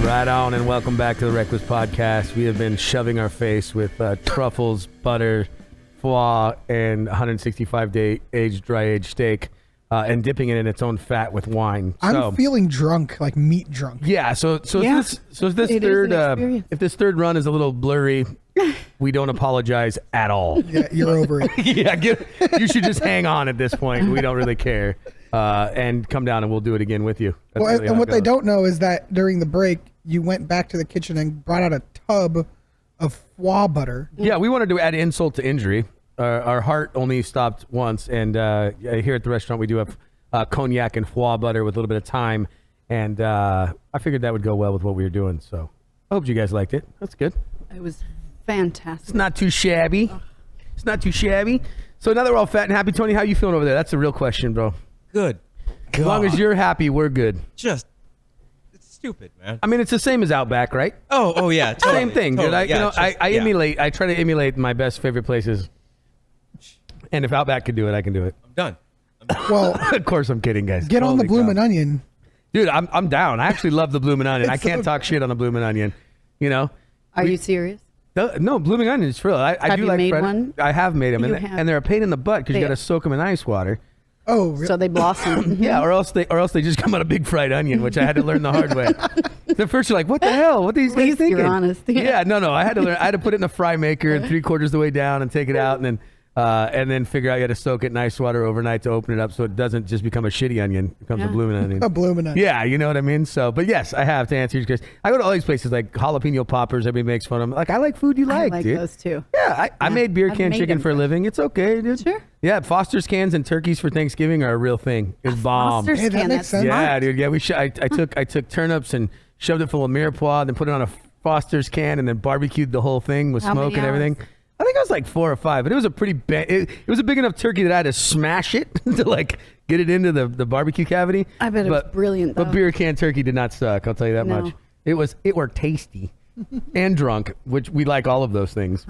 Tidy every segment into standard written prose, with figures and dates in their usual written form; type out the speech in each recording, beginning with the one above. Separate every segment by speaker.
Speaker 1: Right on, and welcome back to the Wreckless podcast. We have been shoving our face with truffles, butter, foie, and 165-day dry-aged steak, and dipping it in its own fat with wine.
Speaker 2: I'm feeling drunk, like meat drunk.
Speaker 1: Yeah. So if this third run is a little blurry, we don't apologize at all.
Speaker 2: Yeah, you're over it.
Speaker 1: You should just hang on at this point. We don't really care. And come down and we'll do it again with you.
Speaker 2: And what they don't know is that during the break, you went back to the kitchen and brought out a tub of foie butter.
Speaker 1: Yeah, we wanted to add insult to injury. Our heart only stopped once, and here at the restaurant we do have cognac and foie butter with a little bit of thyme, and I figured that would go well with what we were doing. So I hope you guys liked it. That's good.
Speaker 3: It was fantastic.
Speaker 1: It's not too shabby. It's not too shabby. So now that we're all fat and happy, Tony, how you feeling over there? That's the real question, bro.
Speaker 4: Good.
Speaker 1: As long as you're happy, we're good.
Speaker 4: It's stupid, man.
Speaker 1: I mean, it's the same as Outback, right?
Speaker 4: Oh yeah, totally,
Speaker 1: same thing,
Speaker 4: totally.
Speaker 1: dude. I try to emulate my best favorite places. And if Outback can do it, I can do it.
Speaker 4: I'm done.
Speaker 2: Well,
Speaker 1: of course I'm kidding, guys.
Speaker 2: Get on the bloomin' onion.
Speaker 1: Dude, I'm down. I actually love the bloomin' onion. I can't talk shit on the bloomin' onion. You know?
Speaker 3: Are you serious?
Speaker 1: No, blooming onion is real.
Speaker 3: Have you made one?
Speaker 1: I have made them, and they're a pain in the butt because you got to soak them in ice water.
Speaker 2: Oh, really?
Speaker 3: So they blossom.
Speaker 1: Yeah, or else they just come out a big fried onion, which I had to learn the hard way. At first, you're like, "What the hell? What are these guys thinking?"
Speaker 3: You're honest.
Speaker 1: Yeah, no. I had to learn. I had to put it in the fry maker and 3/4 the way down and take it out, and then figure out you had to soak it in ice water overnight to open it up so it doesn't just become a shitty onion. It becomes a blooming onion.
Speaker 2: A bloomin' onion.
Speaker 1: Yeah, you know what I mean? So, but yes, I have to answer your question. I go to all these places like jalapeno poppers. Everybody makes fun of them. Like, I like food you like,
Speaker 3: I like
Speaker 1: dude.
Speaker 3: those too.
Speaker 1: Yeah, I made beer
Speaker 3: I've
Speaker 1: can
Speaker 3: made
Speaker 1: chicken
Speaker 3: them.
Speaker 1: for a living. It's okay, dude.
Speaker 3: Sure.
Speaker 1: Yeah, Foster's cans and turkeys for Thanksgiving are a real thing. It's bomb.
Speaker 3: Foster's
Speaker 2: Hey, that
Speaker 3: can,
Speaker 2: makes
Speaker 3: that's
Speaker 2: sense.
Speaker 3: smart.
Speaker 1: Yeah, dude. Yeah, I took turnips and shoved it full of mirepoix, then put it on a Foster's can, and then barbecued the whole thing with
Speaker 3: How
Speaker 1: smoke
Speaker 3: many
Speaker 1: and everything.
Speaker 3: hours?
Speaker 1: I think I was like 4 or 5, but it was a pretty it was a big enough turkey that I had to smash it to like get it into the barbecue cavity.
Speaker 3: I bet it was brilliant, though.
Speaker 1: But beer can turkey did not suck. I'll tell you that
Speaker 3: No.
Speaker 1: much. It were tasty and drunk, which we like all of those things.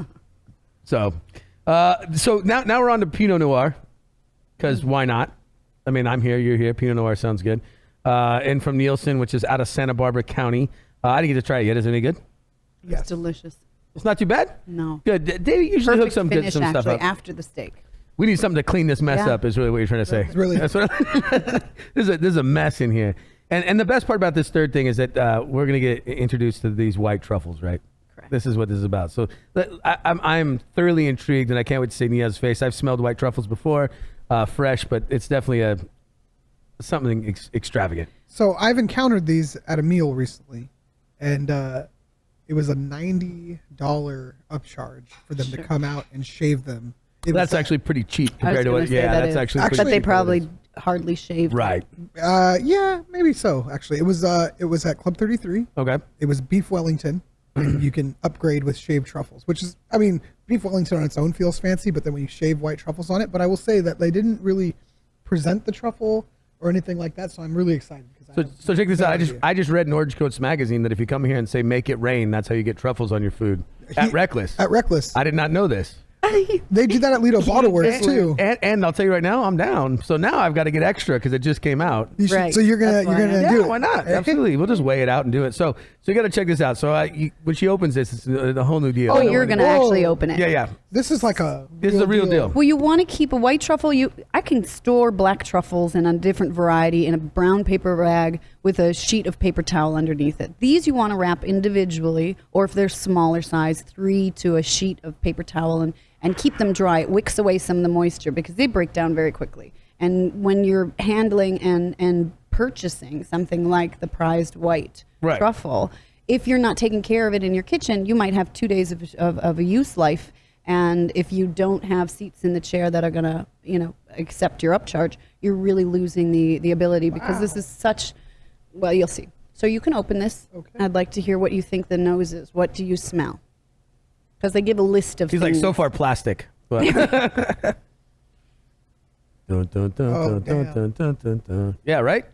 Speaker 1: So now we're on to Pinot Noir, because why not? I mean, I'm here, you're here. Pinot Noir sounds good. And from Nielsen, which is out of Santa Barbara County. I didn't get to try it yet. Is it any good?
Speaker 2: Yes.
Speaker 3: It's delicious.
Speaker 1: It's not too bad?
Speaker 3: No.
Speaker 1: Good. They usually hook
Speaker 3: Perfect finish,
Speaker 1: some stuff
Speaker 3: actually,
Speaker 1: up.
Speaker 3: after the steak.
Speaker 1: We need something to clean this mess
Speaker 3: Yeah.
Speaker 1: up is really what you're trying to say.
Speaker 2: Really.
Speaker 1: That's what there's a mess in here. And the best part about this third thing is that we're going to get introduced to these white truffles, right?
Speaker 3: Correct.
Speaker 1: This is what this is about. So I'm thoroughly intrigued, and I can't wait to see Niyaz's face. I've smelled white truffles before, fresh, but it's definitely something extravagant.
Speaker 2: So I've encountered these at a meal recently, and it was a $90 upcharge for them to come out and shave them.
Speaker 1: That's actually pretty cheap
Speaker 3: I was
Speaker 1: compared to
Speaker 3: gonna
Speaker 1: what.
Speaker 3: say
Speaker 1: Yeah,
Speaker 3: that
Speaker 1: that's
Speaker 3: is.
Speaker 1: actually
Speaker 2: Actually,
Speaker 1: pretty
Speaker 3: But they
Speaker 1: cheap.
Speaker 3: probably hardly shaved.
Speaker 1: Right.
Speaker 2: Yeah, maybe so. Actually, it was at Club 33.
Speaker 1: Okay.
Speaker 2: It was beef Wellington, and you can upgrade with shaved truffles, which is, I mean, beef Wellington on its own feels fancy, but then when you shave white truffles on it, but I will say that they didn't really present the truffle or anything like that, so I'm really excited.
Speaker 1: So check this out. I just read in Orange Coats magazine that if you come here and say "Make it rain," that's how you get truffles on your food at Wreckless.
Speaker 2: At Wreckless.
Speaker 1: I did not know this.
Speaker 2: They do that at Lido Bottle Works too.
Speaker 1: And I'll tell you right now, I'm down. So now I've got to get extra because it just came out.
Speaker 2: You should,
Speaker 3: Right.
Speaker 2: So you're
Speaker 3: That's
Speaker 2: gonna
Speaker 3: why I
Speaker 2: do
Speaker 1: Yeah,
Speaker 2: it.
Speaker 1: why not? Absolutely. We'll just weigh it out and do it. So you got to check this out. So when she opens this, it's the whole new deal.
Speaker 3: Oh, you're going to actually open it.
Speaker 1: Yeah.
Speaker 2: This is like a.
Speaker 1: This is a real deal.
Speaker 3: Well, you want to keep a white truffle. I can store black truffles in a different variety in a brown paper bag with a sheet of paper towel underneath it. These you want to wrap individually, or if they're smaller size, 3 to a sheet of paper towel and keep them dry. It wicks away some of the moisture because they break down very quickly. And when you're handling and purchasing something like the prized white
Speaker 1: Right.
Speaker 3: truffle, if you're not taking care of it in your kitchen, you might have 2 days of a use life. And if you don't have seats in the chair that are going to, accept your upcharge, you're really losing the ability because this is such, well, you'll see. So you can open this.
Speaker 2: Okay.
Speaker 3: I'd like to hear what you think the nose is. What do you smell? Because they give a list of
Speaker 1: He's
Speaker 3: things.
Speaker 1: like so far plastic. But Dun, dun, dun,
Speaker 2: Oh,
Speaker 1: dun,
Speaker 2: damn.
Speaker 1: dun, dun, dun, dun. Yeah, right.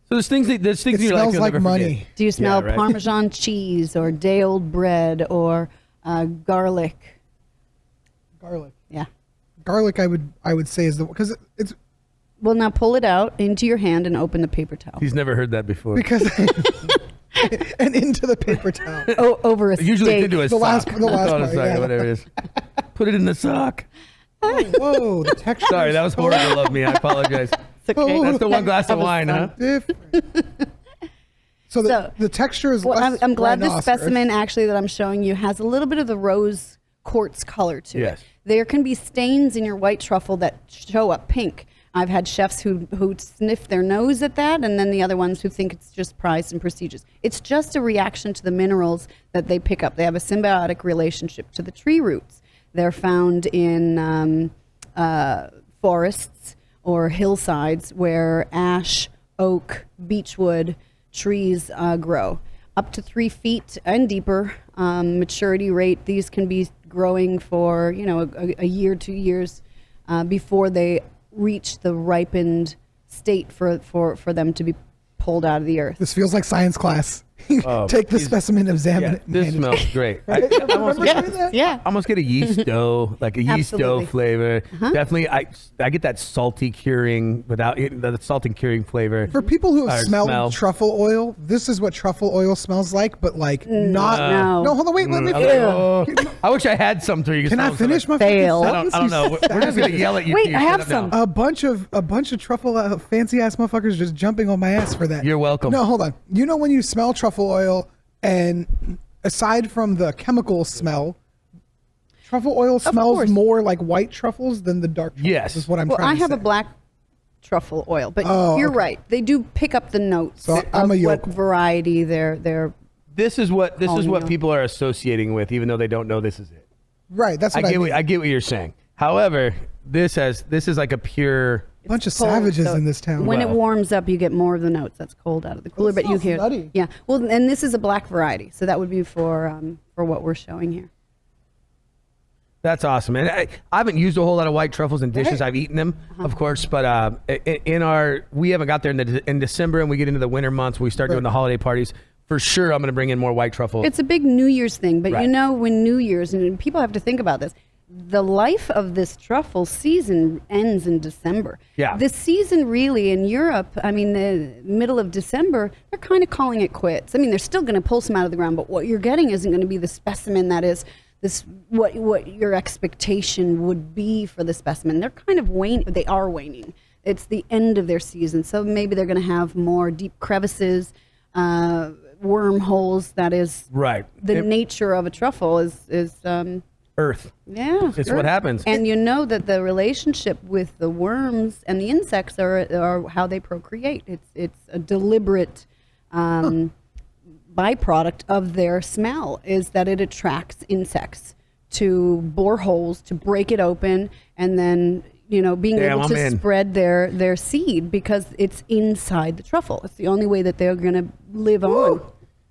Speaker 1: So there's things
Speaker 2: It
Speaker 1: you're
Speaker 2: smells
Speaker 1: you'll
Speaker 2: like
Speaker 1: never
Speaker 2: money.
Speaker 1: forget.
Speaker 3: Do you smell
Speaker 1: Yeah, right.
Speaker 3: Parmesan cheese or day old bread or garlic?
Speaker 2: Garlic.
Speaker 3: Yeah.
Speaker 2: Garlic, I would say is because it's
Speaker 3: Well, now pull it out into your hand and open the paper towel.
Speaker 1: He's never heard that before.
Speaker 2: because and into the paper towel.
Speaker 3: Over a
Speaker 1: Usually
Speaker 3: steak.
Speaker 1: it's into a
Speaker 2: The last-
Speaker 1: sock.
Speaker 2: the last
Speaker 1: Oh,
Speaker 2: part,
Speaker 1: sorry,
Speaker 2: yeah.
Speaker 1: whatever it is. Put it in the sock.
Speaker 2: Oh, whoa, the texture.
Speaker 1: Sorry, that was horrible of me. I apologize.
Speaker 3: It's okay.
Speaker 1: That's the one glass of
Speaker 3: That was
Speaker 1: wine, huh?
Speaker 3: fun.
Speaker 2: Different. So the texture is
Speaker 3: Well,
Speaker 2: less
Speaker 3: I'm glad this
Speaker 2: rhinoceros.
Speaker 3: specimen actually that I'm showing you has a little bit of the rose quartz color to
Speaker 1: Yes.
Speaker 3: it. There can be stains in your white truffle that show up pink. I've had chefs who sniff their nose at that, and then the other ones who think it's just prized and prestigious. It's just a reaction to the minerals that they pick up. They have a symbiotic relationship to the tree roots. They're found in forests or hillsides where ash, oak, beechwood trees grow. Up to 3 feet and deeper maturity rate. These can be growing for a year, 2 years before they reach the ripened state for them to be pulled out of the earth.
Speaker 2: This feels like science class.
Speaker 1: Oh,
Speaker 2: Take the
Speaker 1: geez.
Speaker 2: specimen, examine
Speaker 1: Yeah,
Speaker 2: it.
Speaker 1: this
Speaker 2: manage it.
Speaker 1: smells great. I
Speaker 2: Remember
Speaker 1: almost,
Speaker 2: doing that?
Speaker 3: Yeah.
Speaker 1: almost get a yeast dough, like a yeast dough
Speaker 3: Absolutely.
Speaker 1: flavor. Definitely, I get that salty curing without it, the salty curing flavor.
Speaker 2: For people who have
Speaker 1: Or
Speaker 2: smelled
Speaker 1: smell.
Speaker 2: truffle oil, this is what truffle oil smells like, but like not.
Speaker 3: No.
Speaker 2: No, hold on, wait, let me
Speaker 1: I'm like, oh, I wish I had some so you could
Speaker 2: Can I
Speaker 1: smell
Speaker 2: finish my
Speaker 3: Fail.
Speaker 2: fucking
Speaker 1: I don't know.
Speaker 2: sentence,
Speaker 1: We're just gonna yell at you.
Speaker 3: Wait,
Speaker 1: till you
Speaker 3: I
Speaker 1: shut
Speaker 3: have
Speaker 1: up now.
Speaker 3: some.
Speaker 2: A bunch of truffle fancy ass motherfuckers just jumping on my ass for that.
Speaker 1: You're welcome.
Speaker 2: No, hold on. You know when you smell truffle oil, and aside from the chemical smell, truffle oil smells
Speaker 3: course.
Speaker 2: more like white truffles than the dark truffles.
Speaker 1: Yes.
Speaker 2: Is what I'm
Speaker 3: Well,
Speaker 2: trying
Speaker 3: I
Speaker 2: to
Speaker 3: have
Speaker 2: say.
Speaker 3: a black truffle oil, but
Speaker 2: Oh,
Speaker 3: you're
Speaker 2: okay.
Speaker 3: right. They do pick up the notes
Speaker 2: So
Speaker 3: of
Speaker 2: I'm a
Speaker 3: what
Speaker 2: yokel.
Speaker 3: variety they're.
Speaker 1: This is what
Speaker 3: you.
Speaker 1: people are associating with, even though they don't know this is it.
Speaker 2: Right, that's what I mean.
Speaker 1: I get what you're saying. However, this is like a pure.
Speaker 2: Bunch of
Speaker 3: cold,
Speaker 2: savages
Speaker 3: so
Speaker 2: in this town.
Speaker 3: When it
Speaker 1: Well.
Speaker 3: warms up, you get more of the notes. That's cold out of the cooler, but you
Speaker 2: smells
Speaker 3: hear.
Speaker 2: nutty.
Speaker 3: Yeah. Well, and this is a black variety, so that would be for what we're showing here.
Speaker 1: That's awesome, man. I haven't used a whole lot of white truffles in dishes.
Speaker 2: Right.
Speaker 1: I've eaten them, of course, but we haven't got there in December, and we get into the winter months. We start doing the holiday parties. For sure, I'm going to bring in more white truffle.
Speaker 3: It's a big New Year's thing, but
Speaker 1: Right.
Speaker 3: when New Year's, and people have to think about this, the life of this truffle season ends in December.
Speaker 1: Yeah.
Speaker 3: The season really in Europe, I mean, the middle of December, they're kind of calling it quits. I mean, they're still going to pull some out of the ground, but what you're getting isn't going to be the specimen that is this what your expectation would be for the specimen. They're kind of waning. They are waning. It's the end of their season, so maybe they're going to have more deep crevices, wormholes. That is
Speaker 1: right.
Speaker 3: the nature of a truffle is
Speaker 1: Earth.
Speaker 3: yeah,
Speaker 1: It's what happens.
Speaker 3: And you know that the relationship with the worms and the insects are how they procreate. It's a deliberate byproduct of their smell is that it attracts insects to bore holes, to break it open, and then being
Speaker 1: Damn,
Speaker 3: able
Speaker 1: I'm
Speaker 3: to
Speaker 1: in.
Speaker 3: spread their seed because it's inside the truffle. It's the only way that they're going to live on.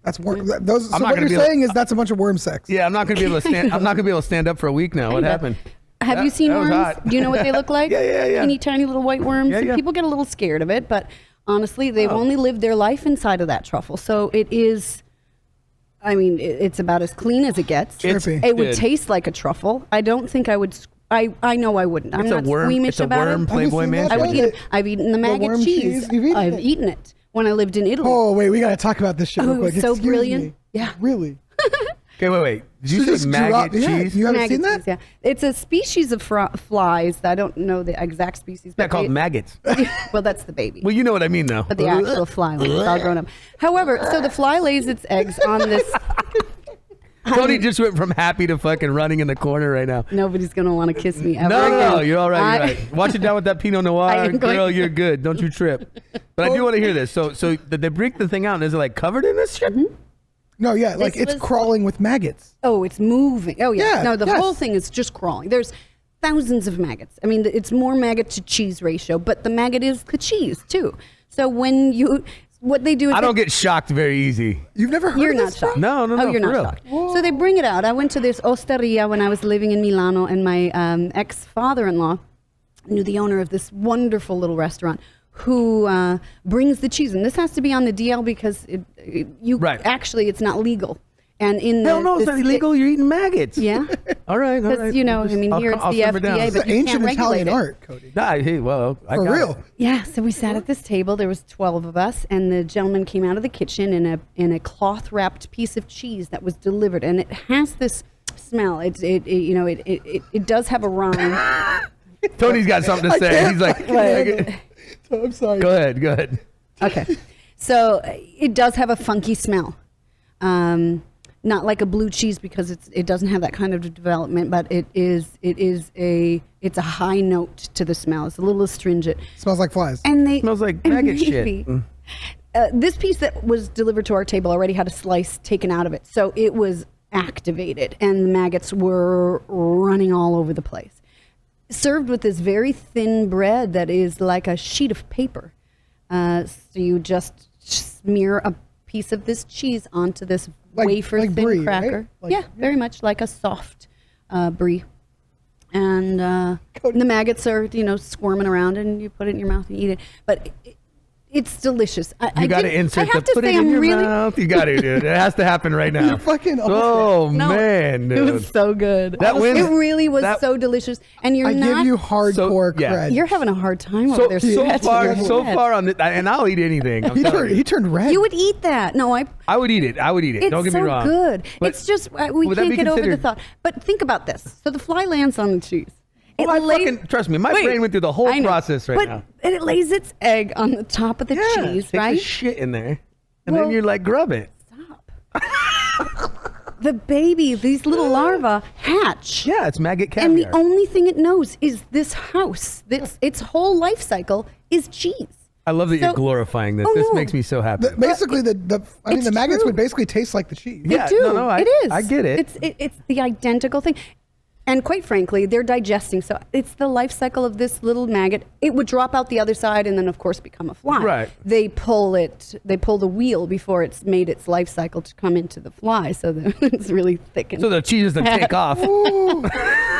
Speaker 2: That's worm. Those.
Speaker 1: I'm
Speaker 2: So
Speaker 1: not
Speaker 2: what
Speaker 1: gonna
Speaker 2: you're
Speaker 1: be able-
Speaker 2: saying is that's a bunch of worm sex.
Speaker 1: Yeah, I'm not going to be able to stand. I'm not going to be able to stand up for a week now. What
Speaker 3: Kinda.
Speaker 1: happened?
Speaker 3: Have
Speaker 1: That-
Speaker 3: you seen
Speaker 1: that was
Speaker 3: worms?
Speaker 1: hot.
Speaker 3: Do you know what they look like?
Speaker 1: Yeah.
Speaker 3: Teeny tiny little white worms.
Speaker 1: Yeah,
Speaker 3: And
Speaker 1: yeah.
Speaker 3: people get a little scared of it, but honestly, they've
Speaker 1: Oh.
Speaker 3: only lived their life inside of that truffle. So it is. I mean, it's about as clean as it gets.
Speaker 2: Trippy.
Speaker 3: It would
Speaker 1: Dude.
Speaker 3: taste like a truffle. I don't think I would. I know I wouldn't. I'm
Speaker 1: It's a
Speaker 3: not
Speaker 1: worm.
Speaker 3: squeamish
Speaker 1: It's a
Speaker 3: about
Speaker 1: worm
Speaker 3: it.
Speaker 1: Playboy
Speaker 2: seen
Speaker 1: man.
Speaker 2: that?
Speaker 3: I would
Speaker 2: Yeah,
Speaker 3: eat it. I've eaten the maggot
Speaker 2: worm cheese, you've eaten
Speaker 3: I've
Speaker 2: it?
Speaker 3: eaten it when I lived in Italy.
Speaker 2: Oh wait, we got to talk about this shit
Speaker 3: Oh,
Speaker 2: real quick.
Speaker 3: so
Speaker 2: Excuse
Speaker 3: brilliant.
Speaker 2: me.
Speaker 3: Yeah.
Speaker 2: Really.
Speaker 1: Okay, wait. Did you
Speaker 2: So
Speaker 1: say
Speaker 2: just
Speaker 1: maggot
Speaker 2: drop- yeah,
Speaker 1: cheese?
Speaker 2: You haven't
Speaker 3: Maggot
Speaker 2: seen that?
Speaker 3: cheese, yeah, it's a species of flies. I don't know the exact species.
Speaker 1: They're
Speaker 3: But
Speaker 1: called
Speaker 3: they-
Speaker 1: maggots.
Speaker 3: Well, that's the baby.
Speaker 1: Well, you know what I mean, though.
Speaker 3: But the actual fly one, it's all grown up. However, so the fly lays its eggs on this.
Speaker 1: Cody just went from happy to fucking running in the corner right now.
Speaker 3: Nobody's gonna want to kiss me ever
Speaker 1: No,
Speaker 3: again.
Speaker 1: you're all right. You're
Speaker 3: I-
Speaker 1: right. Watch it down with that Pinot
Speaker 3: I
Speaker 1: Noir,
Speaker 3: am going-
Speaker 1: girl. You're good. Don't you trip. But I do want to hear this. So did they break the thing out, and is it like covered in this shit?
Speaker 2: No, yeah, like
Speaker 3: This
Speaker 2: it's
Speaker 3: was-
Speaker 2: crawling with maggots.
Speaker 3: Oh, it's moving. Oh yeah.
Speaker 2: Yeah,
Speaker 3: No, the
Speaker 2: yes.
Speaker 3: whole thing is just crawling. There's thousands of maggots. I mean, it's more maggot to cheese ratio, but the maggot is the cheese too. So what they do is
Speaker 1: I don't get shocked very easy.
Speaker 2: You've never heard
Speaker 3: You're
Speaker 2: of
Speaker 3: not
Speaker 2: this stuff?
Speaker 3: shocked.
Speaker 1: No,
Speaker 3: Oh, you're
Speaker 1: for
Speaker 3: not
Speaker 1: real.
Speaker 3: shocked. So they bring it out. I went to this osteria when I was living in Milano, and my ex-father-in-law knew the owner of this wonderful little restaurant who brings the cheese. And this has to be on the DL because
Speaker 1: Right.
Speaker 3: actually it's not legal. And in the
Speaker 1: Hell no, it's not illegal. You're eating maggots.
Speaker 3: Yeah,
Speaker 1: All right. All
Speaker 3: because
Speaker 1: right.
Speaker 3: you know, I mean, here it's the
Speaker 1: simmer down.
Speaker 3: FDA,
Speaker 2: It's
Speaker 3: but
Speaker 2: the
Speaker 3: you
Speaker 2: ancient
Speaker 3: can't regulate
Speaker 2: Italian
Speaker 3: it.
Speaker 2: art, Cody.
Speaker 1: Nah, hey, well, I
Speaker 2: For
Speaker 1: got
Speaker 2: real.
Speaker 1: it.
Speaker 3: Yeah, so we sat at this table. There was 12 of us, and the gentleman came out of the kitchen in a cloth wrapped piece of cheese that was delivered, and it has this smell. It does have a rind.
Speaker 1: Tony's got something to say. He's like,
Speaker 2: I'm sorry.
Speaker 1: go ahead.
Speaker 3: Okay, so it does have a funky smell. Not like a blue cheese because it doesn't have that kind of development, but it's a high note to the smell. It's a little astringent.
Speaker 2: Smells like flies.
Speaker 3: And they
Speaker 1: Smells like
Speaker 3: and
Speaker 1: maggot shit.
Speaker 3: maybe, this piece that was delivered to our table already had a slice taken out of it, so it was activated, and the maggots were running all over the place. Served with this very thin bread that is like a sheet of paper. So you just smear a piece of this cheese onto this wafer
Speaker 2: like
Speaker 3: thin
Speaker 2: brie,
Speaker 3: cracker.
Speaker 2: right? Like-
Speaker 3: yeah, very much like a soft brie. And the maggots are, squirming around, and you put it in your mouth and eat it. But it's delicious.
Speaker 1: You got to insert the put it in your mouth. You got to, dude. It has to happen right now.
Speaker 2: You're fucking
Speaker 1: Oh,
Speaker 3: No,
Speaker 1: man,
Speaker 3: it
Speaker 1: dude.
Speaker 3: was so good.
Speaker 1: That wins.
Speaker 3: It really was
Speaker 1: That-
Speaker 3: so delicious. And you're
Speaker 2: I
Speaker 3: not.
Speaker 2: give you hardcore
Speaker 1: So, yeah.
Speaker 2: cred.
Speaker 3: You're having a hard time over there.
Speaker 1: So
Speaker 3: scratching
Speaker 1: far,
Speaker 3: your
Speaker 1: so
Speaker 3: head.
Speaker 1: far on it, and I'll eat anything. I'm
Speaker 2: he
Speaker 1: telling you.
Speaker 2: turned red.
Speaker 3: You would eat that. No,
Speaker 1: I would eat it.
Speaker 3: It's
Speaker 1: Don't get
Speaker 3: so
Speaker 1: me wrong.
Speaker 3: good.
Speaker 1: But
Speaker 3: It's just we
Speaker 1: would that
Speaker 3: can't
Speaker 1: be
Speaker 3: get over the
Speaker 1: considered-
Speaker 3: thought. But think about this. So the fly lands on the cheese. It
Speaker 1: trust me, my
Speaker 3: Wait,
Speaker 1: brain went through the whole
Speaker 3: I know.
Speaker 1: process right
Speaker 3: but,
Speaker 1: now.
Speaker 3: And it lays its egg on the top of the cheese,
Speaker 1: take
Speaker 3: right?
Speaker 1: the shit in there, and
Speaker 3: Well-
Speaker 1: then you're like, grub it.
Speaker 3: Stop. The baby, these little larvae hatch.
Speaker 1: Yeah, it's maggot caviar.
Speaker 3: And the only thing it knows is this house. Its whole life cycle is cheese.
Speaker 1: I love that you're
Speaker 3: So-
Speaker 1: glorifying this.
Speaker 3: Oh,
Speaker 1: This
Speaker 3: no.
Speaker 1: makes me so happy.
Speaker 2: Basically, the
Speaker 3: It's
Speaker 2: maggots
Speaker 3: true.
Speaker 2: would basically taste like the cheese.
Speaker 1: Yeah,
Speaker 3: They do.
Speaker 1: no,
Speaker 3: It is.
Speaker 1: I get it.
Speaker 3: It's the identical thing. And quite frankly, they're digesting. So it's the life cycle of this little maggot. It would drop out the other side and then, of course, become a fly.
Speaker 1: Right.
Speaker 3: They pull the wheel before it's made its life cycle to come into the fly. So that it's really thick. And
Speaker 1: So the cheese doesn't take off.
Speaker 2: Ooh.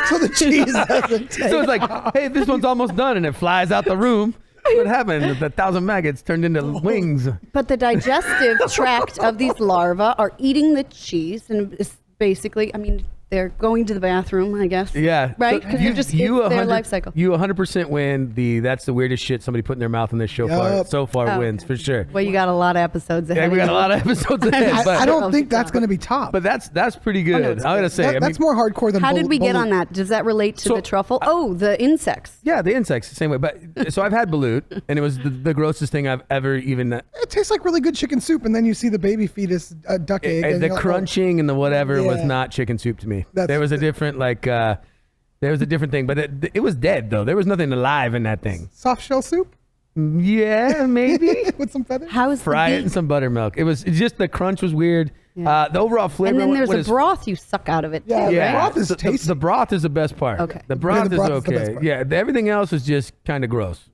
Speaker 2: So the cheese doesn't taste.
Speaker 1: So it's like, hey, this one's almost done, and it flies out the room. What happened? The 1,000 maggots turned into wings.
Speaker 3: But the digestive tract of these larvae are eating the cheese. And it's basically, I mean, they're going to the bathroom, I guess.
Speaker 1: Yeah.
Speaker 3: Right?
Speaker 1: So
Speaker 3: Because it's their
Speaker 1: 100
Speaker 3: life cycle.
Speaker 1: You 100% win that's the weirdest shit somebody put in their mouth in this show far.
Speaker 2: Yup.
Speaker 1: So far
Speaker 3: Oh.
Speaker 1: wins for sure.
Speaker 3: Well, you got a lot of episodes ahead.
Speaker 1: Yeah, we got
Speaker 3: of
Speaker 1: a
Speaker 3: you.
Speaker 1: lot of episodes ahead.
Speaker 2: I
Speaker 1: but,
Speaker 2: don't think that's going to be top.
Speaker 1: but that's pretty good.
Speaker 3: no, it's
Speaker 1: I gotta
Speaker 3: good.
Speaker 1: say,
Speaker 2: That's more hardcore than
Speaker 3: How did we get
Speaker 2: Balut.
Speaker 3: on that? Does that relate to
Speaker 1: So,
Speaker 3: the truffle? Oh, the insects.
Speaker 1: Yeah, the insects the same way. But so I've had balut, and it was the grossest thing I've ever even.
Speaker 2: It tastes like really good chicken soup, and then you see the baby fetus duck egg. And
Speaker 1: The
Speaker 2: you're like,
Speaker 1: crunching and the whatever was
Speaker 2: Yeah.
Speaker 1: not chicken soup to me.
Speaker 2: That's-
Speaker 1: There was a different there was a different thing, but it was dead though. There was nothing alive in that thing.
Speaker 2: soft shell soup
Speaker 1: Yeah, maybe.
Speaker 2: with some feathers.
Speaker 3: How is
Speaker 1: Fry
Speaker 3: the
Speaker 1: it in some buttermilk. It's just the crunch was weird.
Speaker 3: Yeah.
Speaker 1: The overall flavor.
Speaker 3: And then there's
Speaker 1: what
Speaker 3: a
Speaker 1: is-
Speaker 3: broth you suck out of it.
Speaker 2: Yeah,
Speaker 3: too,
Speaker 2: the
Speaker 3: right?
Speaker 2: broth is
Speaker 1: the,
Speaker 2: tasty.
Speaker 1: the broth is the best part.
Speaker 3: Okay.
Speaker 1: The broth,
Speaker 2: the broth
Speaker 1: is
Speaker 2: is the best
Speaker 1: okay.
Speaker 2: part.
Speaker 1: Yeah, everything else was just kind of gross.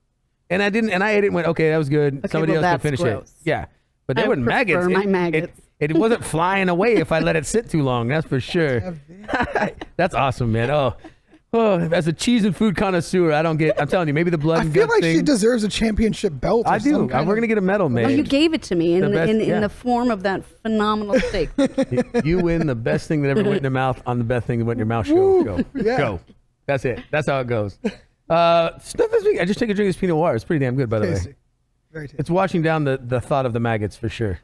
Speaker 1: And I ate it and went, okay, that was good.
Speaker 3: Okay,
Speaker 1: Somebody
Speaker 3: well,
Speaker 1: else can
Speaker 3: that's
Speaker 1: finish
Speaker 3: gross.
Speaker 1: it. Yeah. But there
Speaker 3: I
Speaker 1: were
Speaker 3: prefer
Speaker 1: maggots.
Speaker 3: my maggots.
Speaker 1: It wasn't flying away if I let it sit too long. That's for sure. That's awesome, man. Oh, as a cheese and food connoisseur, I'm telling you, maybe the blood
Speaker 2: I
Speaker 1: and
Speaker 2: feel
Speaker 1: guts
Speaker 2: like
Speaker 1: thing.
Speaker 2: she deserves a championship belt.
Speaker 1: I
Speaker 2: or
Speaker 1: do.
Speaker 2: some
Speaker 1: We're
Speaker 2: kind
Speaker 1: going to get a medal made.
Speaker 3: Oh, you gave it to me in
Speaker 1: The best-
Speaker 3: in
Speaker 1: yeah.
Speaker 3: the form of that phenomenal steak.
Speaker 1: You win the best thing that ever went in your mouth on the best thing that went in your mouth show. Go.
Speaker 2: yeah.
Speaker 1: Go. That's it. That's how it goes. Stuff this week. I just take a drink of this Pinot Noir. It's pretty damn good, by the way.
Speaker 2: Tasty. Very tasty.
Speaker 1: It's washing down the thought of the maggots for sure.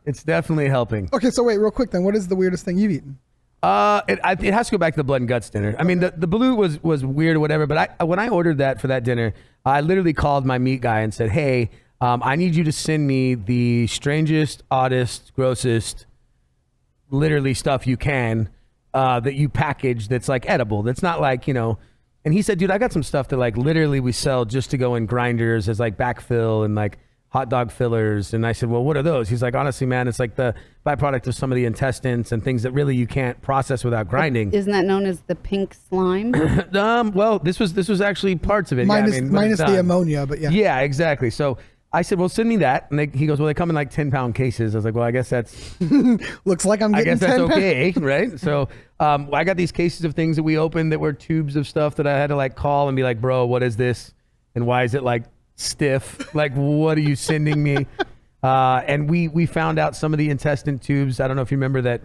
Speaker 1: It's definitely helping.
Speaker 2: Okay, so wait, real quick then. What is the weirdest thing you've eaten?
Speaker 1: It has to go back to the blood and guts dinner. I mean, the balut was weird or whatever, but when I ordered that for that dinner, I literally called my meat guy and said, hey, I need you to send me the strangest, oddest, grossest, literally stuff you can that you package that's like edible. That's not like, and he said, dude, I got some stuff that like literally we sell just to go in grinders as like backfill and like hot dog fillers. And I said, well, what are those? He's like, honestly, man, it's like the byproduct of some of the intestines and things that really you can't process without grinding.
Speaker 3: Isn't that known as the pink slime?
Speaker 1: Well, this was actually parts of it.
Speaker 2: Minus,
Speaker 1: yeah, I mean, when
Speaker 2: minus
Speaker 1: it's
Speaker 2: the
Speaker 1: done.
Speaker 2: ammonia, but yeah.
Speaker 1: Yeah, exactly. So I said, well, send me that. And he goes, well, they come in like 10-pound cases. I was like, well, I guess that's
Speaker 2: Looks like I'm
Speaker 1: I
Speaker 2: getting
Speaker 1: guess that's
Speaker 2: 10 pounds.
Speaker 1: okay, right? So I got these cases of things that we opened that were tubes of stuff that I had to like call and be like, bro, what is this? And why is it like stiff? Like, what are you sending me? And we found out some of the intestine tubes. I don't know if you remember that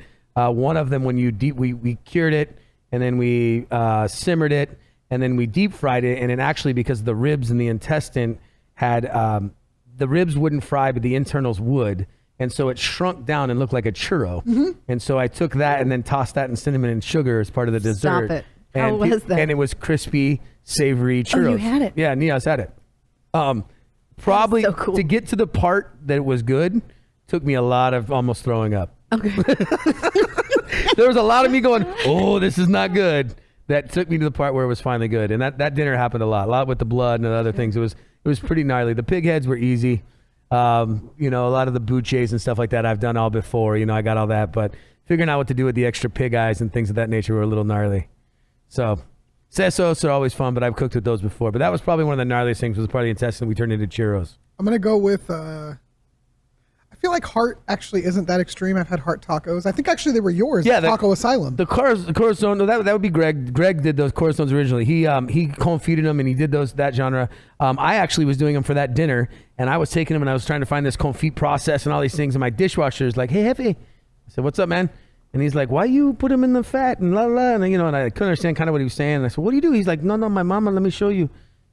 Speaker 1: One of them, when we cured it, and then we simmered it, and then we deep fried it. And then actually, because the ribs and the intestine had the ribs wouldn't fry, but the internals would. And so it shrunk down and looked like a churro. And so I took that and then tossed that in cinnamon and sugar as part of the dessert.
Speaker 3: Stop it. How was that?
Speaker 1: And it was crispy, savory churros.
Speaker 3: Oh, you had it?
Speaker 1: Yeah, Niyaz had it. Probably
Speaker 3: so cool.
Speaker 1: to get to the part that it was good, took me a lot of almost throwing up.
Speaker 3: Okay.
Speaker 1: There was a lot of me going, oh, this is not good. That took me to the part where it was finally good. And that dinner happened a lot with the blood and the other things. It was pretty gnarly. The pig heads were easy. A lot of the bouchées and stuff like that I've done all before. I got all that. But figuring out what to do with the extra pig eyes and things of that nature were a little gnarly. So sesos are always fun, but I've cooked with those before. But that was probably one of the gnarliest things, was part of the intestine we turned into churros.
Speaker 2: I'm going to go with, I feel like heart actually isn't that extreme. I've had heart tacos. I think actually they were yours.
Speaker 1: Yeah,
Speaker 2: Taco Asylum.
Speaker 1: The corazon, no, that would be Greg. Greg did those corazones originally. He confiteed them and he did that genre. I actually was doing them for that dinner, and I was taking them and I was trying to find this confit process and all these things. And my dishwasher is like, "Hey, Hefe," I said, "What's up, man?" And he's like, "Why you put them in the fat and la la?" And and I couldn't understand kind of what he was saying. And I said, "What do you do?" He's like, "No, my mama, let me show you."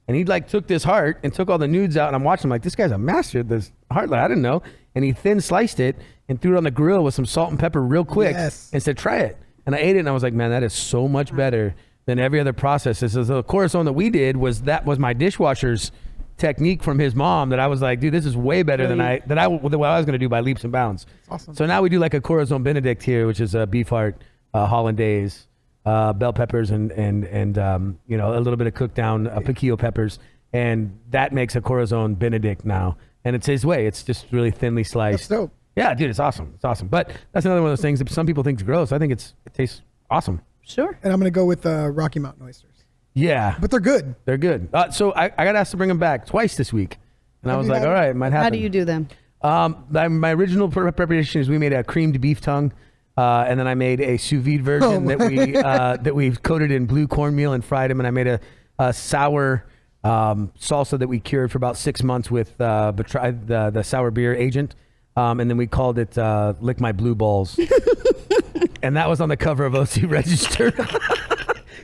Speaker 1: And he took this heart and took all the nudes out, and I'm watching him like, this guy's a master at this heart. I didn't know. And he thin sliced it and threw it on the grill with some salt and pepper real quick.
Speaker 2: Yes.
Speaker 1: And said, "Try it." And I ate it and I was like, man, that is so much better than every other process. This is the corazon that we did was my dishwasher's technique from his mom that I was like, dude, this is way better than what I was going to do by leaps and bounds.
Speaker 2: Awesome.
Speaker 1: So now we do like a corazon Benedict here, which is a beef heart, hollandaise, bell peppers, and a little bit of cooked down piquillo peppers. And that makes a corazon Benedict now. And it's his way. It's just really thinly sliced.
Speaker 2: That's dope.
Speaker 1: Yeah, dude, it's awesome. It's awesome. But that's another one of those things that some people think is gross. I think it tastes awesome.
Speaker 3: Sure.
Speaker 2: And I'm going to go with Rocky Mountain Oysters.
Speaker 1: Yeah.
Speaker 2: But they're good.
Speaker 1: They're good. So I got asked to bring them back twice this week. And I was like, all right, it might happen.
Speaker 3: How do you do them?
Speaker 1: My original preparation is we made a creamed beef tongue. And then I made a sous vide version that we coated in blue cornmeal and fried them. And I made a sour salsa that we cured for about 6 months with the sour beer agent. And then we called it Lick My Blue Balls. And that was on the cover of OC Register.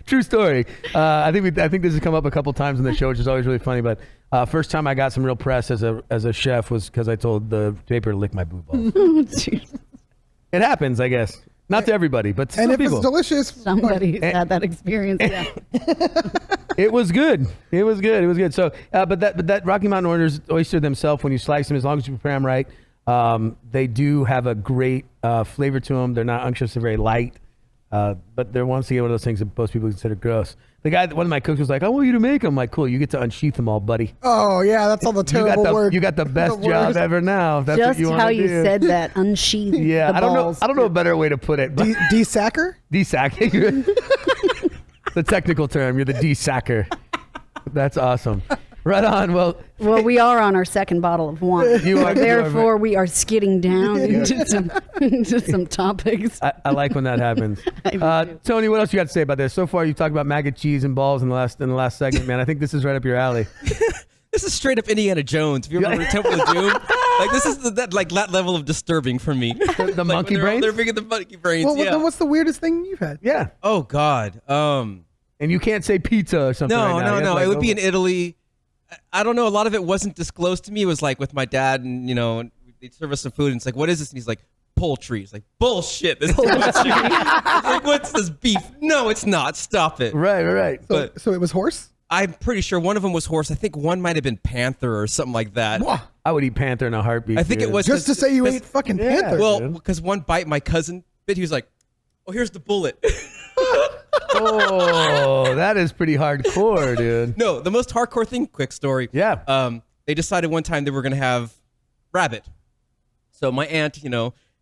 Speaker 1: True story. I think this has come up a couple times in the show, which is always really funny. But first time I got some real press as a chef was because I told the paper to lick my blue balls. It happens, I guess. Not to everybody, but to some people.
Speaker 2: If it's delicious,
Speaker 3: Somebody's had that experience. Yeah.
Speaker 1: It was good. It was good. So, but that Rocky Mountain oyster themselves, when you slice them, as long as you prepare them right, they do have a great flavor to them. They're not unctuous. They're very light. But they're once again one of those things that most people consider gross. The guy, one of my cooks was like, "I want you to make them." I'm like, "Cool, you get to unsheath them all, buddy."
Speaker 2: Oh yeah, that's all the terrible work.
Speaker 1: You got the best job ever now. If that's
Speaker 3: Just
Speaker 1: what you
Speaker 3: how
Speaker 1: do.
Speaker 3: you said that, unsheath
Speaker 1: Yeah,
Speaker 3: the
Speaker 1: I don't know.
Speaker 3: balls.
Speaker 1: I don't know a better way to put it. But
Speaker 2: De-sacker?
Speaker 1: de-sacking. The technical term. You're the de-sacker. That's awesome. Right on. Well,
Speaker 3: we are on our second bottle of wine. Therefore, we are skidding down into some topics.
Speaker 1: I like when that happens. Tony, what else you got to say about this? So far, you've talked about maggot cheese and balls in the last segment, man. I think this is right up your alley.
Speaker 4: This is straight up Indiana Jones. If you remember Temple of Doom, this is that level of disturbing for me.
Speaker 1: The monkey brains.
Speaker 4: They're bringing the monkey brains.
Speaker 2: Well,
Speaker 4: yeah.
Speaker 2: then what's the weirdest thing you've had?
Speaker 1: Yeah.
Speaker 4: Oh God.
Speaker 1: And you can't say pizza or something.
Speaker 4: No,
Speaker 1: right now.
Speaker 4: no. It would be in Italy. I don't know. A lot of it wasn't disclosed to me. It was like with my dad, and they'd serve us some food, and it's like, "What is this?" And he's like, "Poultry." It's like, bullshit. This is poultry. Like, what's this beef? No, it's not. Stop it.
Speaker 1: Right.
Speaker 2: So it was horse?
Speaker 4: I'm pretty sure one of them was horse. I think one might have been panther or something like that.
Speaker 1: I would eat panther in a heartbeat.
Speaker 4: I think it was
Speaker 2: Just to say you ate fucking panther.
Speaker 4: Well, because one bite my cousin bit, he was like, "Oh, here's the bullet."
Speaker 1: Oh, that is pretty hardcore, dude.
Speaker 4: No, the most hardcore thing, quick story.
Speaker 1: Yeah.
Speaker 4: They decided one time they were going to have rabbit. So my aunt,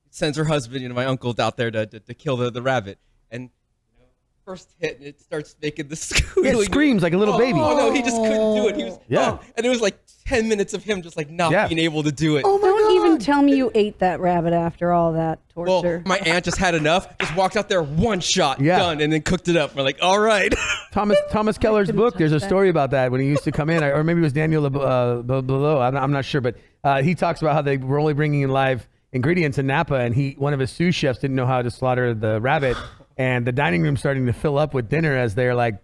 Speaker 4: sends her husband, my uncle out there to kill the rabbit. And first hit, and it starts making the squealing.
Speaker 1: It screams like a little baby.
Speaker 4: Oh, no, he just couldn't do it. He was,
Speaker 1: Yeah.
Speaker 4: and it was like 10 minutes of him just like not being able to do it.
Speaker 2: Oh my
Speaker 3: Don't
Speaker 2: God.
Speaker 3: even tell me you ate that rabbit after all that
Speaker 4: Well,
Speaker 3: torture.
Speaker 4: my aunt just had enough, just walked out there, one shot,
Speaker 1: Yeah.
Speaker 4: done, and then cooked it up. We're like, all right.
Speaker 1: Thomas Keller's book, there's a
Speaker 3: touch that.
Speaker 1: story about that when he used to come in, or maybe it was Daniel below. I'm not sure, but he talks about how they were only bringing in live ingredients in Napa, and one of his sous chefs didn't know how to slaughter the rabbit, and the dining room's starting to fill up with dinner as they're like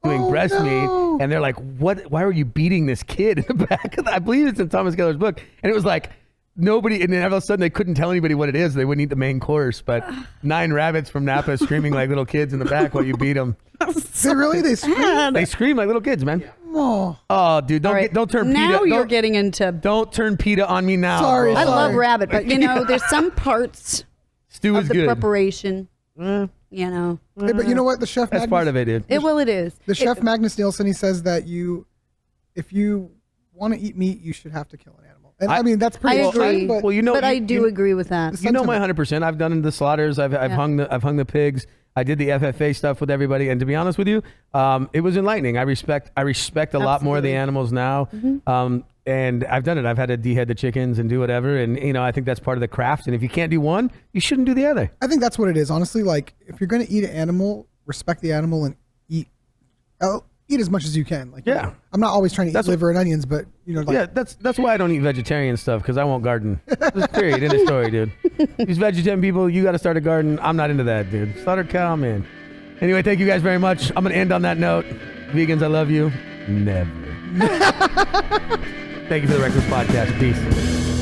Speaker 1: doing breast meat, and they're like, "What? Why are you beating this kid?" In the back of I believe it's in Thomas Keller's book, and it was like nobody, and then all of a sudden they couldn't tell anybody what it is. They wouldn't eat the main course, but 9 rabbits from Napa screaming like little kids in the back while you beat them.
Speaker 2: They scream?
Speaker 1: They scream like little kids, man.
Speaker 2: Oh,
Speaker 1: Dude, don't
Speaker 3: All right,
Speaker 1: don't turn
Speaker 3: now
Speaker 1: PETA.
Speaker 3: you're getting into.
Speaker 1: Don't turn PETA on me now.
Speaker 2: Sorry,
Speaker 1: bro.
Speaker 3: I love rabbit, but there's some parts
Speaker 1: Stew
Speaker 3: of
Speaker 1: is
Speaker 3: the
Speaker 1: good.
Speaker 3: preparation. You know,
Speaker 2: Hey, but you know what? The chef
Speaker 1: That's part of it, dude.
Speaker 3: it is.
Speaker 2: The chef Magnus Nielsen, he says that if you want to eat meat, you should have to kill an animal. And I mean, that's pretty
Speaker 3: I
Speaker 2: extreme,
Speaker 3: agree.
Speaker 2: but
Speaker 1: Well, you know,
Speaker 3: but I do agree with that.
Speaker 1: You know my 100%. I've done the slaughters. I've hung the pigs. I did the FFA stuff with everybody. And to be honest with you, it was enlightening. I respect a lot more of the
Speaker 3: Absolutely.
Speaker 1: animals now. And I've done it. I've had to dehead the chickens and do whatever. And I think that's part of the craft. And if you can't do one, you shouldn't do the other.
Speaker 2: I think that's what it is. Honestly, like if you're going to eat an animal, respect the animal and eat as much as you can. Like,
Speaker 1: Yeah.
Speaker 2: I'm not always trying to eat liver and onions, but like,
Speaker 1: Yeah, that's why I don't eat vegetarian stuff, because I won't garden. Just period. End of story, dude. These vegetarian people, you got to start a garden. I'm not into that, dude. Slaughter cow, man. Anyway, thank you guys very much. I'm going to end on that note. Vegans, I love you. Never. Thank you for the Wreckless Podcast. Peace.